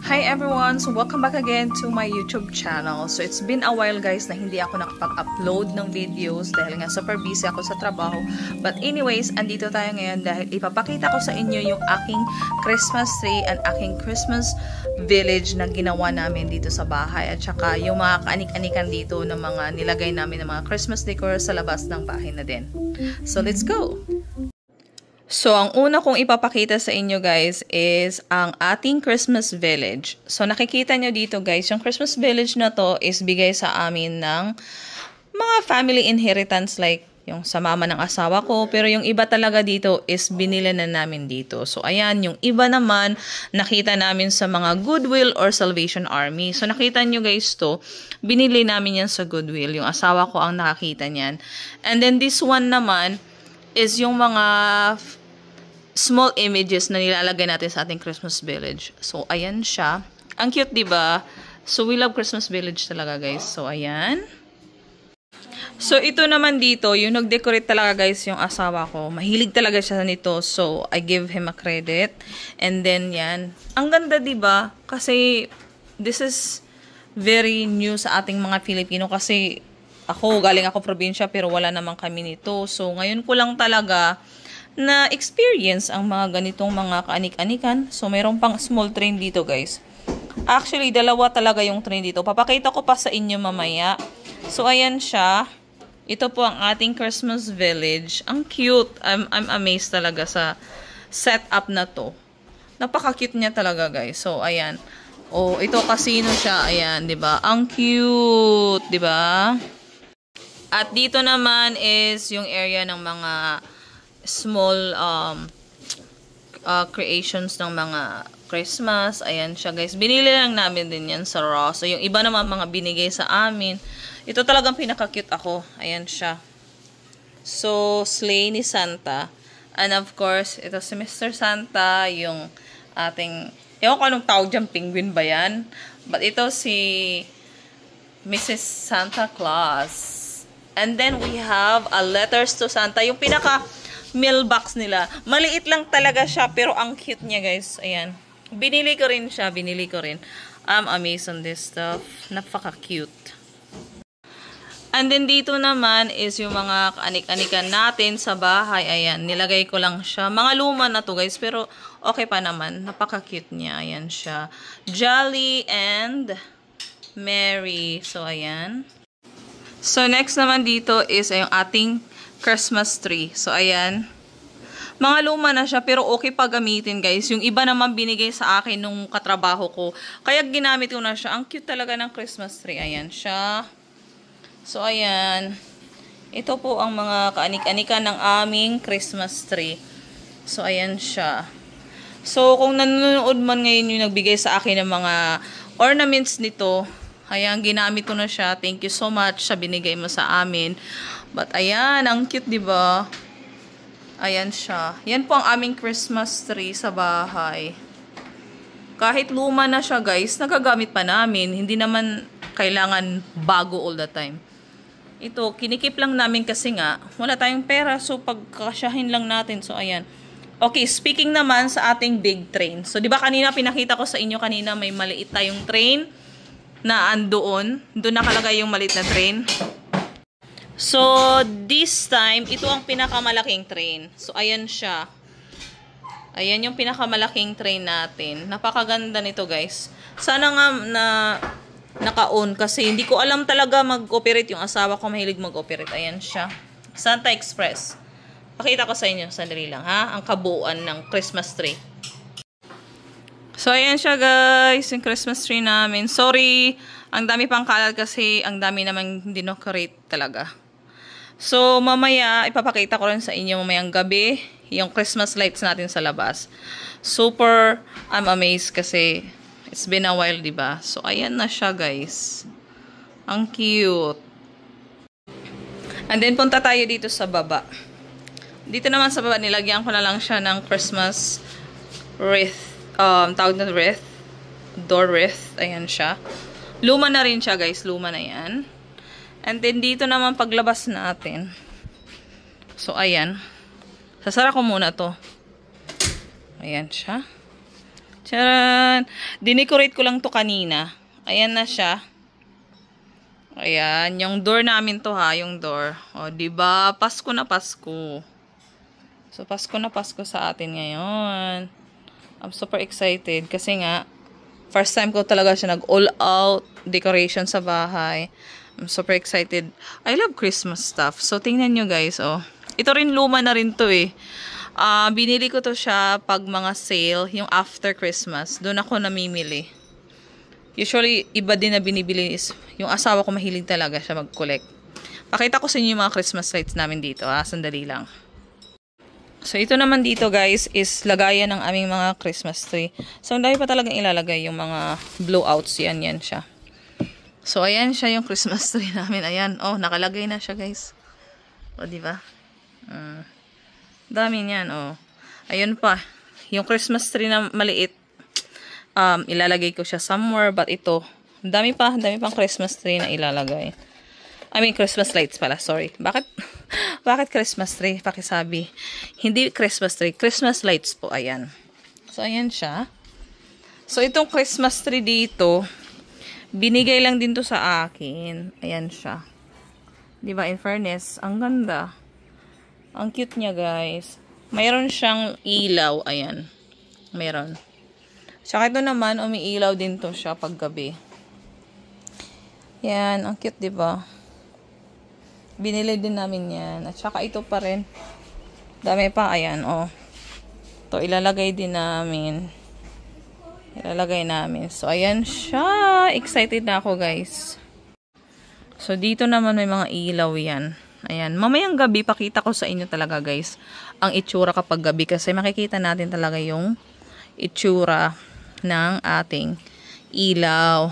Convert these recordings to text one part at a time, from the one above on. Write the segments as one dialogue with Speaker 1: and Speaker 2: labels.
Speaker 1: Hi everyone! So welcome back again to my YouTube channel. So it's been a while guys na hindi ako nakapag-upload ng videos dahil nga super busy ako sa trabaho. But anyways, andito tayo ngayon dahil ipapakita ko sa inyo yung aking Christmas tree and aking Christmas village na ginawa namin dito sa bahay. At saka yung mga kaanik-anikan dito ng mga nilagay namin ng mga Christmas decor sa labas ng bahay na din. So let's go! So, ang una kong ipapakita sa inyo guys is ang ating Christmas village. So, nakikita nyo dito guys, yung Christmas village na to is bigay sa amin ng mga family inheritance like yung sa mama ng asawa ko. Pero yung iba talaga dito is binili na namin dito. So, ayan, yung iba naman nakita namin sa mga Goodwill or Salvation Army. So, nakita nyo guys to, binili namin yan sa Goodwill. Yung asawa ko ang nakakita niyan. And then this one naman is yung mga small images na nilalagay natin sa ating Christmas village. So, ayan siya. Ang cute, diba? So, we love Christmas village talaga, guys. So, ayan. So, ito naman dito, yung nag-decorate talaga, guys, yung asawa ko. Mahilig talaga siya nito. So, I give him a credit. And then, yan. Ang ganda, diba? Kasi, this is very new sa ating mga Filipino. Kasi, galing ako probinsya pero wala naman kami nito. So, ngayon ko lang talaga na experience ang mga ganitong mga kaanik-anikan. So, mayroon pang small train dito, guys. Actually, dalawa talaga yung train dito. Papakita ko pa sa inyo mamaya. So, ayan siya. Ito po ang ating Christmas village. Ang cute. I'm amazed talaga sa setup na to. Napaka-cute niya talaga, guys. So, ayan. Oh, ito casino siya. Ayan, 'di ba? Ang cute, 'di ba? At dito naman is yung area ng mga small creations ng mga Christmas. Ayan siya guys. Binili lang namin din yan sa Raw. So yung iba naman mga binigay sa amin. Ito talagang pinaka-cute ako. Ayan siya. So, sleigh ni Santa. And of course, ito si Mr. Santa. Yung ating, ewan ko anong tawag dyan, penguin ba yan? But ito si Mrs. Santa Claus. And then, we have a letters to Santa. Yung pinaka-mailbox nila. Maliit lang talaga siya, pero ang cute niya, guys. Ayan. Binili ko rin siya. Binili ko rin. I'm amazed on this stuff. Napaka-cute. And then, dito naman is yung mga kaanik-anikan natin sa bahay. Ayan. Nilagay ko lang siya. Mga luma na to, guys. Pero, okay pa naman. Napaka-cute niya. Ayan siya. Jolly and Merry. So, ayan. So, next naman dito is yung ating Christmas tree. So, ayan. Mga luma na siya, pero okay pa gamitin, guys. Yung iba naman binigay sa akin nung katrabaho ko. Kaya ginamit ko na siya. Ang cute talaga ng Christmas tree. Ayan siya. So, ayan. Ito po ang mga kaanik-anikan ng aming Christmas tree. So, ayan siya. So, kung nanonood man ngayon yung nagbigay sa akin ng mga ornaments nito, ayan, ginamit ko na siya. Thank you so much sa binigay mo sa amin. But, ayan, ang cute, diba? Ayan siya. Yan po ang aming Christmas tree sa bahay. Kahit luma na siya, guys, nagagamit pa namin. Hindi naman kailangan bago all the time. Ito, kinikip lang namin kasi nga, wala tayong pera. So, pagkasyahin lang natin. So, ayan. Okay, speaking naman sa ating big train. So, diba kanina, pinakita ko sa inyo kanina, may maliit tayong train na andoon. Doon nakalagay yung maliit na train. So, this time, ito ang pinakamalaking train. So, ayan siya. Ayan yung pinakamalaking train natin. Napakaganda nito, guys. Sana nga na naka-on kasi hindi ko alam talaga mag-operate. Yung asawa ko mahilig mag-operate. Ayan siya. Santa Express. Pakita ko sa inyo. Sandali lang, ha? Ang kabuuan ng Christmas tree. So, ayan siya guys, yung Christmas tree namin. Sorry, ang dami pang kalat kasi ang dami namang dinocorate talaga. So, mamaya, ipapakita ko rin sa inyo mamayang gabi, yung Christmas lights natin sa labas. Super, I'm amazed kasi it's been a while, diba? So, ayan na siya guys. Ang cute. And then, punta tayo dito sa baba. Dito naman sa baba, nilagyan ko na lang siya ng Christmas wreath. Tawag na wreath. Door wreath. Ayan siya. Luma na rin siya, guys. Luma na yan. And then, dito naman paglabas natin. So, ayan. Sasara ko muna to. Ayan siya. Charan! Dinecorate ko lang to kanina. Ayan na siya. Ayan, yung door namin to ha, yung door. O, diba? Pasko na Pasko. So, Pasko na Pasko sa atin ngayon. I'm super excited kasi nga, first time ko talaga siya nag-all out decoration sa bahay. I'm super excited. I love Christmas stuff. So, tingnan nyo guys, oh. Ito rin luma na rin to eh. Binili ko to siya pag mga sale, yung after Christmas. Doon ako namimili. Usually, iba din na binibili is, yung asawa ko mahilig talaga siya mag-collect. Pakita ko sa inyo yung mga Christmas lights namin dito, ha? Sandali lang. So, ito naman dito, guys, is lagayan ng aming mga Christmas tree. So, ang dami pa talagang ilalagay yung mga blowouts. Yan siya. So, ayan siya yung Christmas tree namin. Ayan. Oh, nakalagay na siya, guys. O, diba? Dami niyan, oh. Ayun pa. Yung Christmas tree na maliit, ilalagay ko siya somewhere. But ito, dami pang Christmas tree na ilalagay. I mean, Christmas lights pala. Sorry. Bakit Christmas tree? Pakisabi. Hindi Christmas tree. Christmas lights po. Ayan. So, ayan siya. So, itong Christmas tree dito, binigay lang din to sa akin. Ayan siya. Diba, in fairness, ang ganda. Ang cute niya, guys. Mayroon siyang ilaw. Ayan. Mayroon. Tsaka ito naman, umiilaw din to siya pag gabi. Yan. Ang cute, diba? Binili din namin yan. At saka ito pa rin. Dami pa. Ayan, oh. Ito, ilalagay din namin. So, ayan siya. Excited na ako, guys. So, dito naman may mga ilaw yan. Ayan. Mamayang gabi, pakita ko sa inyo talaga, guys, ang itsura kapag gabi. Kasi makikita natin talaga yung itsura ng ating ilaw.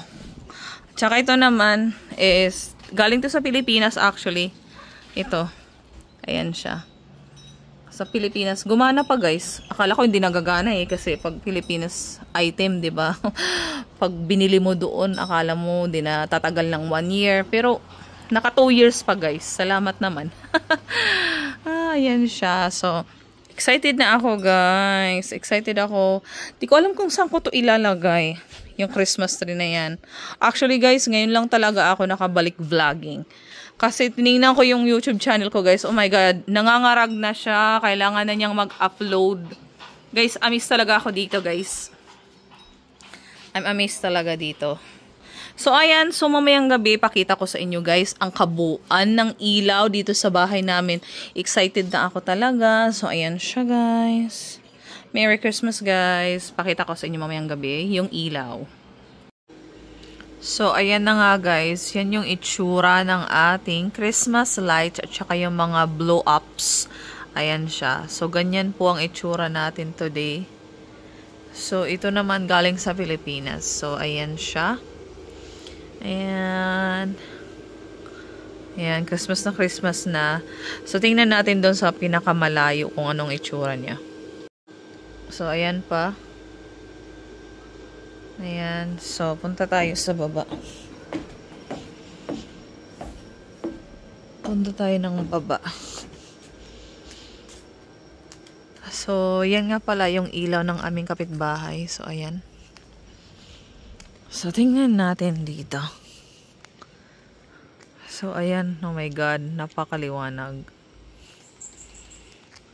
Speaker 1: Tsaka ito naman is, galing to sa Pilipinas actually. Ito. Ayan siya. Sa Pilipinas. Gumana pa, guys. Akala ko hindi nagagana eh. Kasi pag Pilipinas item, diba? Pag binili mo doon, akala mo hindi na tatagal ng 1 year. Pero, naka 2 years pa, guys. Salamat naman. Ayan siya. So, excited na ako, guys. Excited ako. Di ko alam kung saan ko to ilalagay. Yung Christmas tree na yan. Actually, guys, ngayon lang talaga ako nakabalik vlogging. Kasi tinignan ko yung YouTube channel ko, guys. Oh my God. Nangangarag na siya. Kailangan na niyang mag-upload. Guys, amaze talaga ako dito, guys. I'm amazed talaga dito. So, ayan. So, mamayang gabi, pakita ko sa inyo, guys, ang kabuuan ng ilaw dito sa bahay namin. Excited na ako talaga. So, ayan siya, guys. Merry Christmas, guys. Pakita ko sa inyo mamayang gabi, yung ilaw. So, ayan na nga, guys. Yan yung itsura ng ating Christmas lights at saka yung mga blow-ups. Ayan siya. So, ganyan po ang itsura natin today. So, ito naman galing sa Pilipinas. So, ayan siya. Ayan. Ayan, Christmas na Christmas na. So, tingnan natin doon sa pinakamalayo kung anong itsura niya. So, ayan pa. Ayan. So, punta tayo sa baba. Punta tayo ng baba. So, yan nga pala yung ilaw ng aming kapitbahay. So, ayan. So, tingnan natin dito. So, ayan. Oh my God. Napakaliwanag.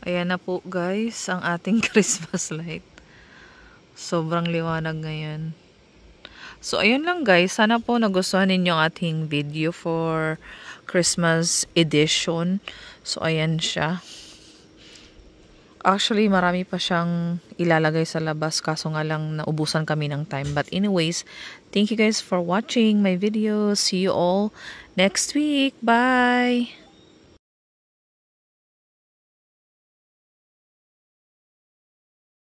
Speaker 1: Ayan na po, guys, ang ating Christmas light. Sobrang liwanag ngayon. So, ayun lang, guys. Sana po nagustuhan ninyo ang ating video for Christmas edition. So, ayan siya. Actually, marami pa siyang ilalagay sa labas. Kaso nga lang, naubusan kami ng time. But anyways, thank you guys for watching my video. See you all next week. Bye!